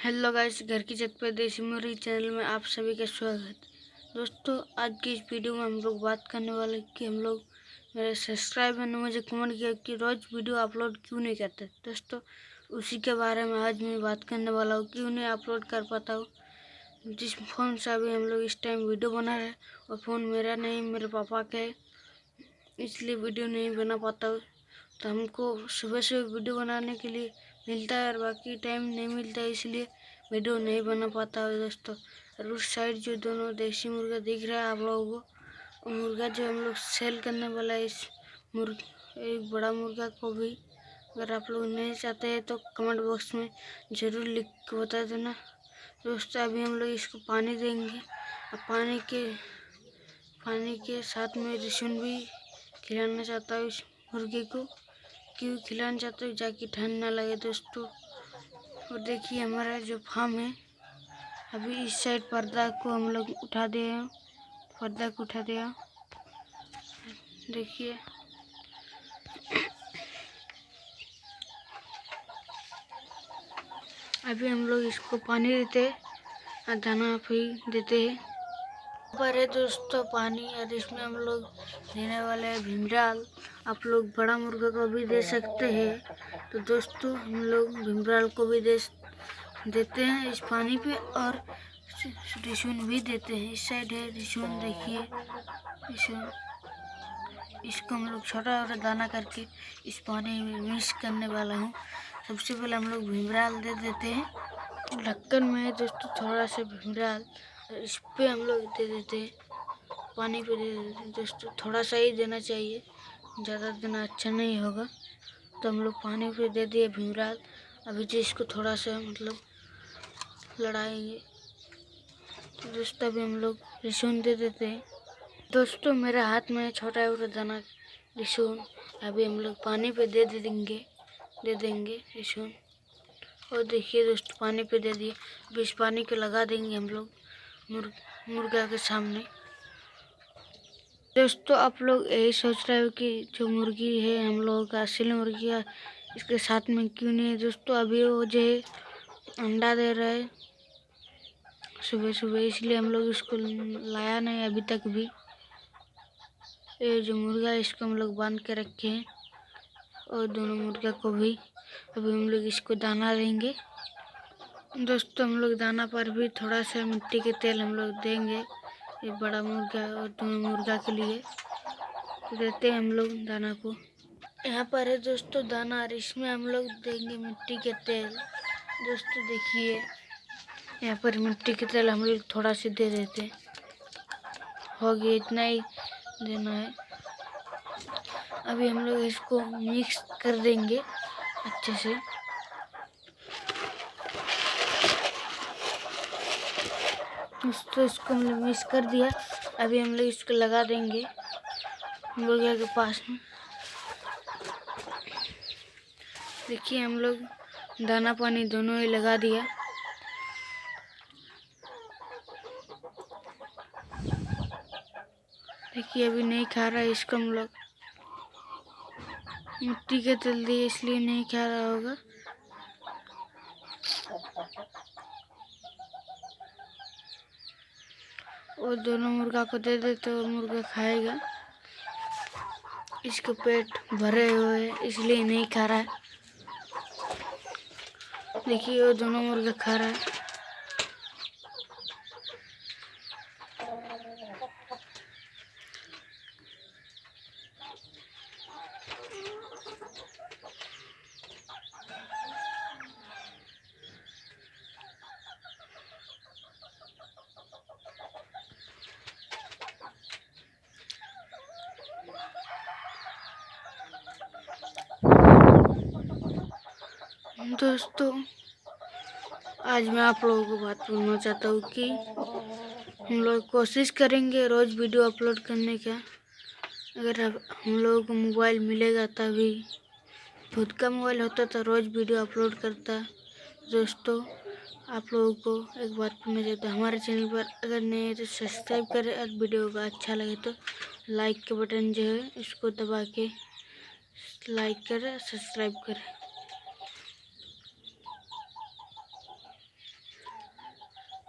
Hello guys, घर की छत पे देसी मुर्गी चैनल में आप सभी का स्वागत। दोस्तों, आज की इस वीडियो में हम लोग बात करने वाले कि हम लोग मेरे सब्सक्राइबर ने मुझे कमेंट किया कि रोज़ वीडियो अपलोड क्यों नहीं करते। दोस्तों, उसी के बारे में आज मैं बात करने वाला हूँ, क्यों नहीं अपलोड कर पाता हूँ। जिस फ़ोन से अभी हम लोग इस टाइम वीडियो बना रहे हैं वो फ़ोन मेरा नहीं, मेरे पापा का है, इसलिए वीडियो नहीं बना पाता हूँ। तो हमको सुबह से वीडियो बनाने के लिए मिलता है और बाकी टाइम नहीं मिलता है, इसलिए वीडियो नहीं बना पाता है दोस्तों। और उस साइड जो दोनों देसी मुर्गा दिख रहा है आप लोगों को, मुर्गा जो हम लोग सेल करने वाला है, इस एक बड़ा मुर्गा को भी अगर आप लोग नहीं चाहते हैं तो कमेंट बॉक्स में ज़रूर लिख के बता देना। दोस्तों, अभी हम लोग इसको पानी देंगे और पानी के साथ में रिशन भी खिलाना चाहता हूँ इस मुर्गे को। क्यों खिलाना चाहते हो, जाकि ठंड ना लगे दोस्तों। और देखिए हमारा जो फार्म है, अभी इस साइड पर्दा को हम लोग उठा दिए, पर्दा को उठा दिया। देखिए अभी हम लोग इसको पानी देते और दाना भी देते हैं। पर है दोस्तों पानी, और इसमें हम लोग देने वाले हैं भीमराल। आप लोग बड़ा मुर्गा को भी दे सकते हैं। तो दोस्तों, हम लोग भीमराल को भी देते हैं इस पानी पे, और रिशून भी देते हैं। इस साइड है रिशून, देखिए रिशून। इसको हम लोग छोटा छोटा दाना करके इस पानी में मिक्स करने वाला हूँ। सबसे पहले हम लोग भीमराल दे देते हैं ढक्कन में दोस्तों, थोड़ा सा भीमराल इस पे हम लोग दे देते हैं, पानी पे दे देते हैं दोस्तों। थोड़ा सा ही देना चाहिए, ज़्यादा देना अच्छा नहीं होगा। तो हम लोग पानी पे दे दिए भीमराल। अभी जो इसको थोड़ा सा लड़ाएंगे। तो दोस्तों, अभी हम लोग रिशून दे देते हैं दोस्तों। मेरे हाथ में छोटा छोटा दाना रिशून, अभी हम लोग पानी पे दे देंगे रिशून। और देखिए दोस्तों, पानी पे दे दिए। अभी इस पानी को लगा देंगे हम लोग मुर्गा के सामने। दोस्तों, आप लोग यही सोच रहे हो कि जो मुर्गी है हम लोगों का असली मुर्गी है, इसके साथ में क्यों नहीं है। दोस्तों, अभी वो जो है अंडा दे रहा है सुबह सुबह, इसलिए हम लोग इसको लाया नहीं अभी तक भी। ये जो मुर्गा है इसको हम लोग बांध के रखे हैं, और दोनों मुर्गा को भी अभी हम लोग इसको दाना देंगे दोस्तों। हम लोग दाना पर भी थोड़ा सा मिट्टी के तेल हम लोग देंगे, ये बड़ा मुर्गा और दोनों मुर्गा के लिए देते हैं हम लोग दाना को। यहाँ पर है दोस्तों दाना, और इसमें हम लोग देंगे मिट्टी के तेल। दोस्तों देखिए, यहाँ पर मिट्टी के तेल हम लोग थोड़ा सा दे देते हैं, हो गया, इतना ही देना है। अभी हम लोग इसको मिक्स कर देंगे अच्छे से। दोस्तों, इसको हम लोग मिक्स कर दिया। अभी हम लोग इसको लगा देंगे मुर्गा के पास में। देखिए हम लोग दाना पानी दोनों ही लगा दिया। देखिए अभी नहीं खा रहा है, इसको हम लोग मिट्टी के तेल दिए इसलिए नहीं खा रहा होगा। और दोनों मुर्गा को दे दे तो मुर्गा खाएगा। इसके पेट भरे हुए हैं इसलिए नहीं खा रहा है। देखिए वो दोनों मुर्गा खा रहा है। दोस्तों, आज मैं आप लोगों को बात बोलना चाहता हूँ कि हम लोग कोशिश करेंगे रोज़ वीडियो अपलोड करने का। अगर हम लोगों को मोबाइल मिलेगा तभी, खुद का मोबाइल होता तो रोज़ वीडियो अपलोड करता। दोस्तों, आप लोगों को एक बात बोलना चाहता हूँ, हमारे चैनल पर अगर नए हैं तो सब्सक्राइब करें, और वीडियो का अच्छा लगे तो लाइक के बटन जो है इसको दबा के लाइक करें, सब्सक्राइब करें।